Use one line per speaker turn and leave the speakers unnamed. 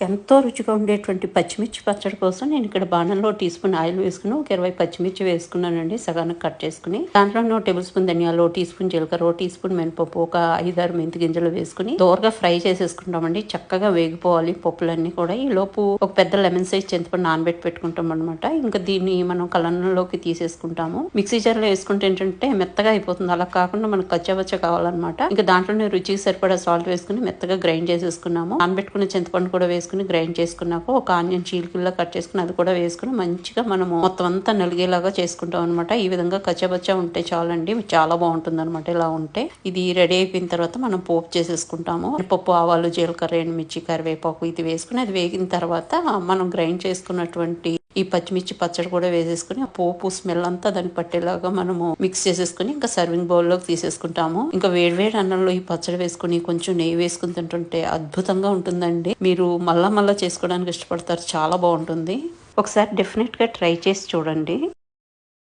ఎంతో రుచిగా ఉండేటువంటి పచ్చిమిర్చి పచ్చడి కోసం నేను ఇక్కడ బాణంలో టీ స్పూన్ ఆయిల్ వేసుకుని ఒక 20 పచ్చిమిర్చి వేసుకున్నానండి. సగానికి కట్ చేసుకుని దాంట్లో 1 టేబుల్ స్పూన్ ధనియాలు, 1 టీ స్పూన్ జీలకర్ర, 1 టీ స్పూన్ మినపప్పు, ఒక 5-6 మెంతి గింజలు వేసుకుని దోరగా ఫ్రై చేసేసుకుంటామండి. చక్కగా వేగిపోవాలి పప్పులన్నీ కూడా. ఈ లోపు ఒక పెద్ద లెమన్ సైజ్ చింతపండు నానబెట్టి పెట్టుకుంటాం అనమాట. ఇంకా దీన్ని మనం కలన్లోకి తీసేసుకుంటాము. మిక్సీ జార్లో వేసుకుంటే ఏంటంటే మెత్తగా అయిపోతుంది. అలా కాకుండా మనకు కచ్చాబచ్చా కావాలన్నమాట. ఇంకా దాంట్లోనే రుచికి సరిపడా సాల్ట్ వేసుకుని మెత్తగా గ్రైండ్ చేసేసుకున్నాము. నానబెట్టుకున్న చింతపండు కూడా వేసుకుని గ్రైండ్ చేసుకున్నాక ఒక ఆనియన్ చీలికల్లా కట్ చేసుకుని అది కూడా వేసుకుని మంచిగా మనము మొత్తం అంతా నలిగేలాగా చేసుకుంటాం అనమాట. ఈ విధంగా కచ్చబచ్చా ఉంటే చాలండి, చాలా బాగుంటుంది అనమాట. ఇలా ఉంటే ఇది రెడీ అయిపోయిన తర్వాత మనం పోపు చేసేసుకుంటాము. పప్పు, ఆవాలు, జీలకర్ర, ఎండుమిర్చి, కరివేపాకు ఇది వేసుకుని అది వేగిన తర్వాత మనం గ్రైండ్ చేసుకున్నటువంటి ఈ పచ్చిమిర్చి పచ్చడి కూడా వేసేసుకుని ఆ పోపు స్మెల్ అంతా దానికి పట్టేలాగా మనము మిక్స్ చేసేసుకుని ఇంకా సర్వింగ్ బౌల్ లోకి తీసేసుకుంటాము. ఇంకా వేడివేడి అన్నంలో ఈ పచ్చడి వేసుకుని కొంచెం నెయ్యి వేసుకుని తింటుంటే అద్భుతంగా ఉంటుందండి. మీరు మళ్ళా చేసుకోవడానికి ఇష్టపడతారు. చాలా బాగుంటుంది. ఒకసారి డెఫినెట్ గా ట్రై చేసి చూడండి.